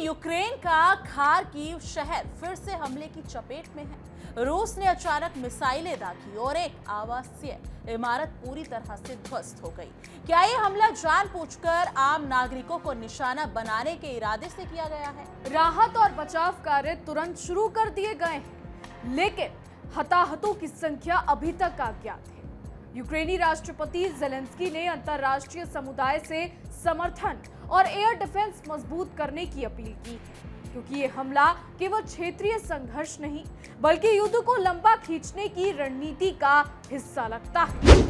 Ukraine का Kharkiv शहर फिर से हमले की चपेट में है। रूस ने अचानक मिसाइलें दागी और एक आवासीय इमारत पूरी तरह से ध्वस्त हो गई। क्या ये हमला जानबूझकर आम नागरिकों को निशाना बनाने के इरादे से किया गया है? राहत और बचाव कार्य तुरंत शुरू कर दिए गए हैं, लेकिन हताहतों की संख्या अभी तक अज्ञात है। यूक्रेनी राष्ट्रपति ज़ेलेंस्की ने अंतर्राष्ट्रीय समुदाय से समर्थन और एयर डिफेंस मजबूत करने की अपील की है, क्योंकि ये हमला केवल क्षेत्रीय संघर्ष नहीं बल्कि युद्ध को लंबा खींचने की रणनीति का हिस्सा लगता है।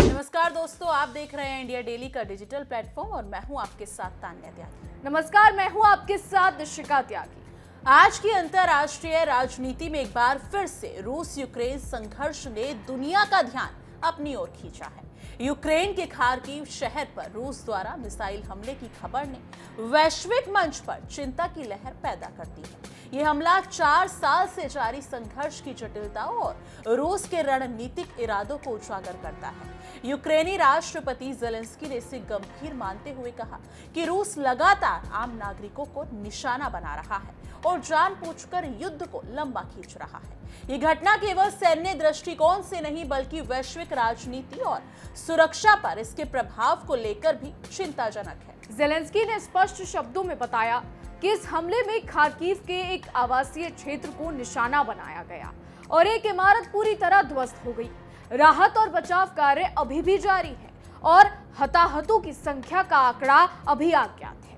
नमस्कार दोस्तों, आप देख रहे हैं इंडिया डेली का डिजिटल प्लेटफॉर्म और मैं हूं आपके साथ तान्या त्यागी। नमस्कार, मैं हूं आपके साथ दिशिका त्यागी। आज की अंतर्राष्ट्रीय राजनीति में एक बार फिर से रूस यूक्रेन संघर्ष ने दुनिया का ध्यान अपनी ओर खींचा है। यूक्रेन के खार्किव शहर पर रूस द्वारा मिसाइल हमले की खबर ने वैश्विक मंच पर चिंता की लहर पैदा कर दी है। यह हमला 4 साल से जारी संघर्ष की जटिलताओं और रूस के रणनीतिक इरादों को उजागर करता है। यूक्रेनी राष्ट्रपति ज़ेलेंस्की ने इसे गंभीर मानते हुए कहा कि रूस लगातार आम नागरिकों को निशाना बना रहा है और जानबूझकर युद्ध को लंबा खींच रहा है। ये घटना केवल सैन्य दृष्टिकोण से नहीं बल्कि वैश्विक राजनीति और सुरक्षा पर इसके प्रभाव को लेकर भी चिंताजनक है। ज़ेलेंस्की ने स्पष्ट शब्दों में बताया कि इस हमले में खार्किव के एक आवासीय क्षेत्र को निशाना बनाया गया और एक इमारत पूरी तरह ध्वस्त हो गई। राहत और बचाव कार्य अभी भी जारी है और हताहतों की संख्या का आंकड़ा अभी अज्ञात है।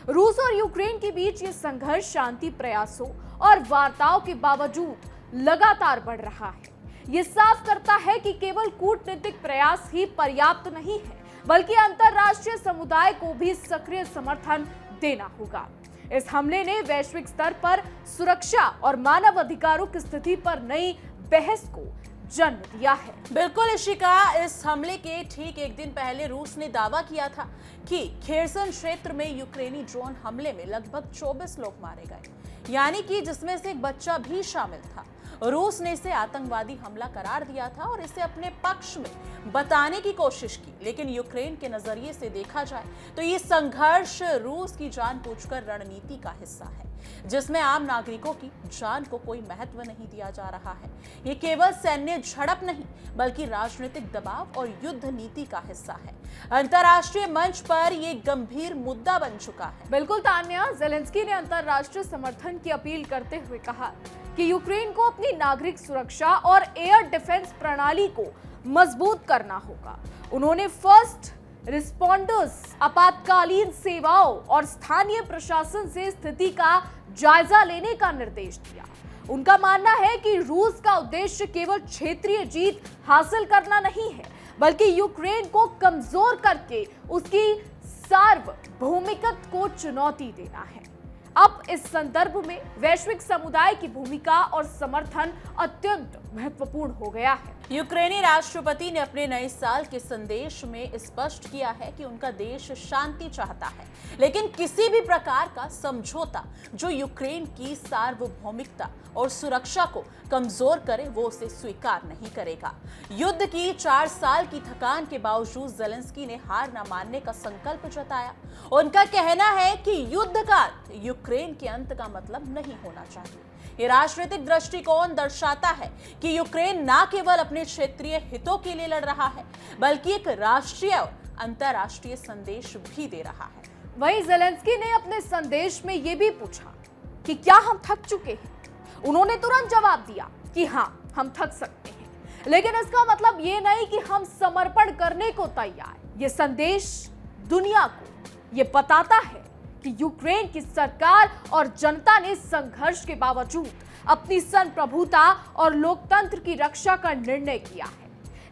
रूस और यूक्रेन के बीच ये संघर्ष शांति प्रयासों और वार्ताओं के बावजूद लगातार बढ़ रहा है। ये साफ करता है कि केवल कूटनीतिक प्रयास ही पर्याप्त नहीं है, बल्कि अंतर्राष्ट्रीय समुदाय को भी सक्रिय समर्थन देना होगा। इस हमले ने वैश्विक स्तर पर सुरक्षा और मानव अधिकारों की स्थिति पर नई बहस को जन्म दिया है। बिल्कुल इशिका, इस हमले के ठीक एक दिन पहले रूस ने दावा किया था कि खेर्सन क्षेत्र में यूक्रेनी ड्रोन हमले में लगभग 24 लोग मारे गए, यानी कि जिसमें से एक बच्चा भी शामिल था। रूस ने इसे आतंकवादी हमला करार दिया था और इसे अपने पक्ष में बताने की कोशिश की, लेकिन यूक्रेन के नजरिए से देखा जाए तो ये संघर्ष रूस की जानबूझकर रणनीति का हिस्सा है, जिसमें आम नागरिकों की जान को कोई महत्व नहीं दिया जा रहा है। ये केवल सैन्य झड़प नहीं बल्कि राजनीतिक दबाव और युद्ध नीति का हिस्सा है। अंतर्राष्ट्रीय मंच पर यह गंभीर मुद्दा बन चुका है। बिल्कुल तान्या, ज़ेलेंस्की ने अंतर्राष्ट्रीय समर्थन की अपील करते हुए कहा कि यूक्रेन को अपनी नागरिक सुरक्षा और एयर डिफेंस प्रणाली को मजबूत करना होगा। उन्होंने फर्स्ट रिस्पॉन्डर्स, आपातकालीन सेवाओं और स्थानीय प्रशासन से स्थिति का जायजा लेने का निर्देश दिया। उनका मानना है कि रूस का उद्देश्य केवल क्षेत्रीय जीत हासिल करना नहीं है, बल्कि यूक्रेन को कमजोर करके उसकी सार्वभौमिकता को चुनौती देना है। अब इस संदर्भ में वैश्विक समुदाय की भूमिका और समर्थन अत्यंत महत्वपूर्ण हो गया है। यूक्रेनी राष्ट्रपति ने अपने नए साल के संदेश में स्पष्ट किया है कि उनका देश शांति चाहता है, लेकिन किसी भी प्रकार का समझौता जो यूक्रेन की सार्वभौमिकता और सुरक्षा को कमजोर करे वो उसे स्वीकार नहीं करेगा। युद्ध की 4 साल की थकान के बावजूद ज़ेलेंस्की ने हार न मानने का संकल्प जताया। उनका कहना है कि युद्ध का यूक्रेन के अंत का मतलब नहीं होना चाहिए। ये राजनीतिक दृष्टिकोण दर्शाता है कि यूक्रेन न केवल अपने क्षेत्रीय हितों के लिए लड़ रहा है बल्कि एक राष्ट्रीय और अंतर्राष्ट्रीय संदेश भी दे रहा है। वहीं ज़ेलेंस्की ने अपने संदेश में यह भी पूछा कि क्या हम थक चुके हैं। उन्होंने तुरंत जवाब दिया कि हाँ, हम थक सकते हैं, लेकिन इसका मतलब ये नहीं कि हम समर्पण करने को तैयार। ये संदेश दुनिया को ये बताता है कि यूक्रेन की सरकार और जनता ने संघर्ष के बावजूद अपनी संप्रभुता और लोकतंत्र की रक्षा का निर्णय किया है।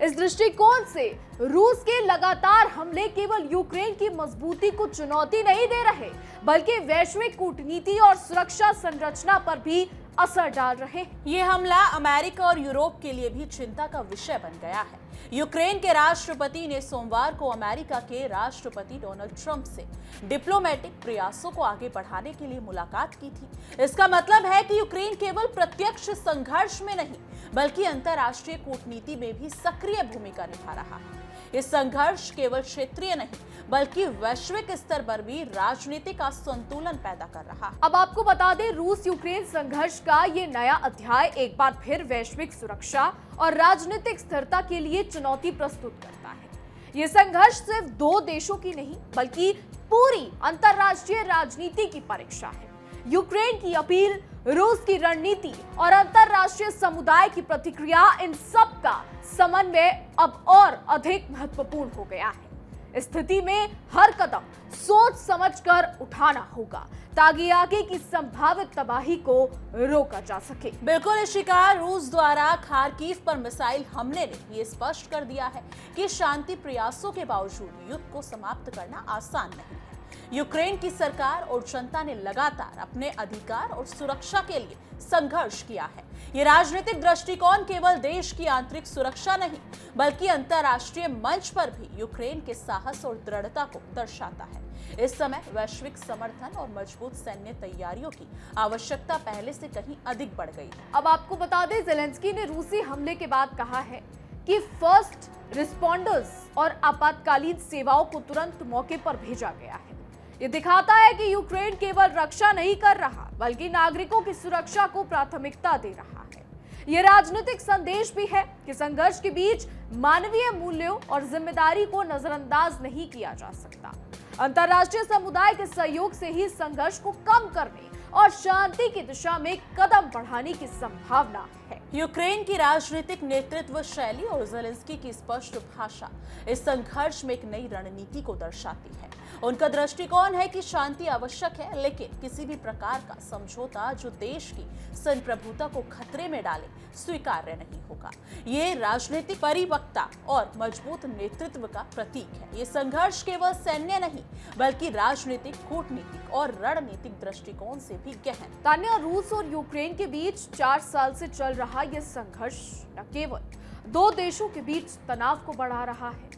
इस दृष्टिकोण से रूस के लगातार हमले केवल यूक्रेन की मजबूती को चुनौती नहीं दे रहे, बल्कि वैश्विक कूटनीति और सुरक्षा संरचना पर भी असर डाल रहे हैं। ये हमला अमेरिका और यूरोप के लिए भी चिंता का विषय बन गया है। यूक्रेन के राष्ट्रपति ने सोमवार को अमेरिका के राष्ट्रपति डोनाल्ड ट्रंप से डिप्लोमेटिक प्रयासों को आगे बढ़ाने के लिए मुलाकात की थी। इसका मतलब है कि यूक्रेन केवल प्रत्यक्ष संघर्ष में नहीं बल्कि अंतर्राष्ट्रीय कूटनीति में भी सक्रिय भूमिका निभा रहा है। ये संघर्ष केवल क्षेत्रीय नहीं बल्कि वैश्विक स्तर पर भी राजनीतिक असंतुलन पैदा कर रहा है। अब आपको बता दें, रूस यूक्रेन संघर्ष का ये नया अध्याय एक बार फिर वैश्विक सुरक्षा और राजनीतिक स्थिरता के लिए चुनौती प्रस्तुत करता है। ये संघर्ष सिर्फ दो देशों की नहीं बल्कि पूरी अंतर्राष्ट्रीय राजनीति की परीक्षा है। यूक्रेन की अपील, रूस की रणनीति और अंतर्राष्ट्रीय समुदाय की प्रतिक्रिया, इन सब का समन्वय अब और अधिक महत्वपूर्ण हो गया है। स्थिति में हर कदम सोच समझकर उठाना होगा ताकि आगे की संभावित तबाही को रोका जा सके। बिल्कुल इस शिकार रूस द्वारा खार्किव पर मिसाइल हमले ने ये स्पष्ट कर दिया है कि शांति प्रयासों के बावजूद युद्ध को समाप्त करना आसान नहीं है। यूक्रेन की सरकार और जनता ने लगातार अपने अधिकार और सुरक्षा के लिए संघर्ष किया है। ये राजनीतिक दृष्टिकोण केवल देश की आंतरिक सुरक्षा नहीं बल्कि अंतर्राष्ट्रीय मंच पर भी यूक्रेन के साहस और दृढ़ता को दर्शाता है। इस समय वैश्विक समर्थन और मजबूत सैन्य तैयारियों की आवश्यकता पहले से कहीं अधिक बढ़ गई है। अब आपको बता दें, ज़ेलेंस्की ने रूसी हमले के बाद कहा है कि फर्स्ट रिस्पॉन्डर्स और आपातकालीन सेवाओं को तुरंत मौके पर भेजा गया है। ये दिखाता है कि यूक्रेन केवल रक्षा नहीं कर रहा बल्कि नागरिकों की सुरक्षा को प्राथमिकता दे रहा है। ये राजनीतिक संदेश भी है कि संघर्ष के बीच मानवीय मूल्यों और जिम्मेदारी को नजरअंदाज नहीं किया जा सकता। अंतर्राष्ट्रीय समुदाय के सहयोग से ही संघर्ष को कम करने और शांति की दिशा में कदम बढ़ाने की संभावना है। यूक्रेन की राजनीतिक नेतृत्व शैली और ज़ेलेंस्की की स्पष्ट भाषा इस संघर्ष में एक नई रणनीति को दर्शाती है। उनका दृष्टिकोण है कि शांति आवश्यक है लेकिन किसी भी प्रकार का समझौता जो देश की संप्रभुता को खतरे में डाले स्वीकार्य नहीं होगा। ये राजनीतिक परिपक्वता और मजबूत नेतृत्व का प्रतीक है। ये संघर्ष केवल सैन्य नहीं बल्कि राजनीतिक, कूटनीतिक और रणनीतिक दृष्टिकोण से भी गहन। तान्या, रूस और यूक्रेन के बीच 4 साल से चल रहा यह संघर्ष न केवल दो देशों के बीच तनाव को बढ़ा रहा है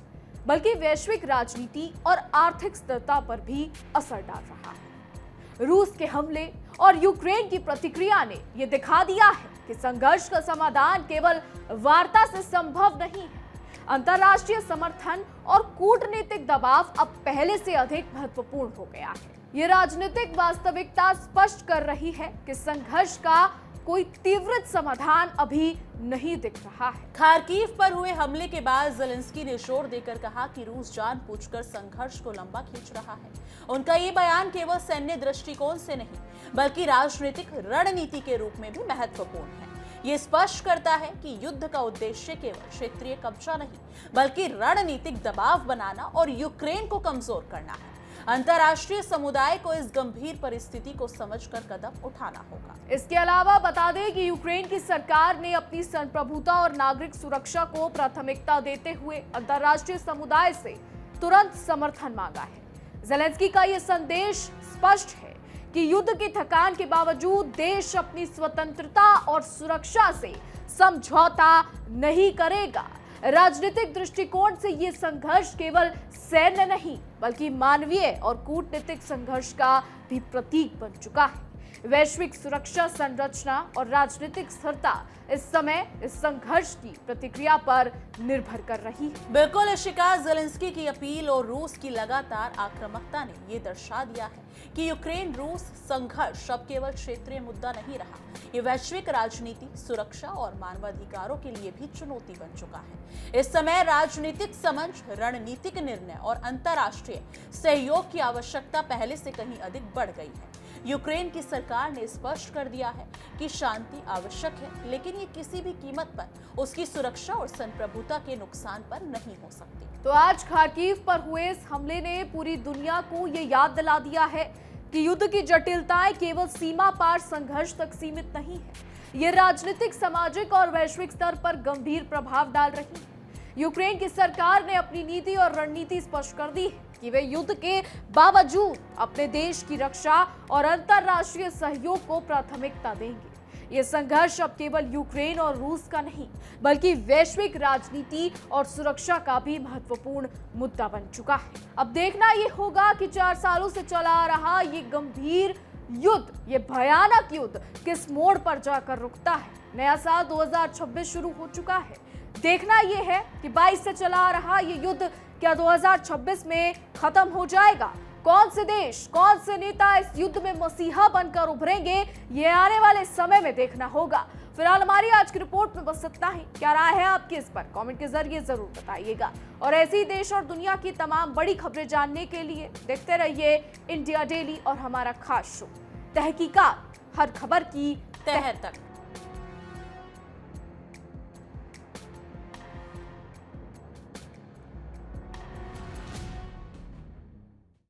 बल्कि वैश्विक राजनीति और आर्थिक स्थिरता पर भी असर डाल रहा है। रूस के हमले और यूक्रेन की प्रतिक्रिया ने यह दिखा दिया है कि संघर्ष का समाधान केवल वार्ता से संभव नहीं है। अंतर्राष्ट्रीय समर्थन और कूटनीतिक दबाव अब पहले से अधिक महत्वपूर्ण हो गया है। ये राजनीतिक वास्तविकता स्पष्ट कर रही है कि संघर्ष का कोई तीव्र समाधान अभी नहीं दिख रहा है। खार्किव पर हुए हमले के बाद ज़ेलेंस्की ने जोर देकर कहा कि रूस जानबूझकर संघर्ष को लंबा खींच रहा है। उनका ये बयान केवल सैन्य दृष्टिकोण से नहीं बल्कि राजनीतिक रणनीति के रूप में भी महत्वपूर्ण है। ये स्पष्ट करता है कि युद्ध का उद्देश्य केवल क्षेत्रीय कब्जा नहीं बल्कि रणनीतिक दबाव बनाना और यूक्रेन को कमजोर करना है। अंतर्राष्ट्रीय समुदाय को इस गंभीर परिस्थिति को समझकर कदम उठाना होगा। इसके अलावा बता दें कि यूक्रेन की सरकार ने अपनी संप्रभुता और नागरिक सुरक्षा को प्राथमिकता देते हुए अंतर्राष्ट्रीय समुदाय से तुरंत समर्थन मांगा है। ज़ेलेंस्की का यह संदेश स्पष्ट है कि युद्ध की थकान के बावजूद देश अपनी स्वतंत्रता और सुरक्षा से समझौता नहीं करेगा। राजनीतिक दृष्टिकोण से ये संघर्ष केवल सैन्य नहीं बल्कि मानवीय और कूटनीतिक संघर्ष का भी प्रतीक बन चुका है। वैश्विक सुरक्षा संरचना और राजनीतिक स्थिरता इस समय इस संघर्ष की प्रतिक्रिया पर निर्भर कर रही है। बिल्कुल इस शिकार ज़ेलेंस्की की अपील और रूस की लगातार आक्रामकता ने ये दर्शा दिया है कि यूक्रेन रूस संघर्ष अब केवल क्षेत्रीय मुद्दा नहीं रहा, ये वैश्विक राजनीति, सुरक्षा और मानवाधिकारों के लिए भी चुनौती बन चुका है। इस समय राजनीतिक समझ, रणनीतिक निर्णय और अंतर्राष्ट्रीय सहयोग की आवश्यकता पहले से कहीं अधिक बढ़ गई है। यूक्रेन की सरकार ने स्पष्ट कर दिया है कि शांति आवश्यक है लेकिन ये किसी भी कीमत पर उसकी सुरक्षा और संप्रभुता के नुकसान पर नहीं हो सकती। तो आज खार्किव पर हुए इस हमले ने पूरी दुनिया को ये याद दिला दिया है कि युद्ध की जटिलताएं केवल सीमा पार संघर्ष तक सीमित नहीं है। ये राजनीतिक, सामाजिक और वैश्विक स्तर पर गंभीर प्रभाव डाल रही है। यूक्रेन की सरकार ने अपनी नीति और रणनीति स्पष्ट कर दी है कि वे युद्ध के बावजूद अपने देश की रक्षा और अंतर्राष्ट्रीय सहयोग को प्राथमिकता देंगे। ये संघर्ष अब केवल यूक्रेन और रूस का नहीं, बल्कि वैश्विक राजनीति और सुरक्षा का भी महत्वपूर्ण मुद्दा बन चुका है। अब देखना ये होगा कि 4 सालों से चला आ रहा ये गंभीर युद्ध, ये भयानक युद्ध किस मोड़ पर जाकर रुकता है। नया साल 2026 शुरू हो चुका है। देखना यह है कि 22 से चला आ रहा ये युद्ध क्या 2026 में खत्म हो जाएगा। कौन से देश, कौन से नेता इस युद्ध में मसीहा बनकर उभरेंगे, ये आने वाले समय में देखना होगा। फिलहाल हमारी आज की रिपोर्ट में बस इतना ही। क्या राय है आपकी इस पर कमेंट के जरिए जरूर बताइएगा। और ऐसे ही देश और दुनिया की तमाम बड़ी खबरें जानने के लिए देखते रहिए इंडिया डेली और हमारा खास शो तहकीकात, हर खबर की तह तक।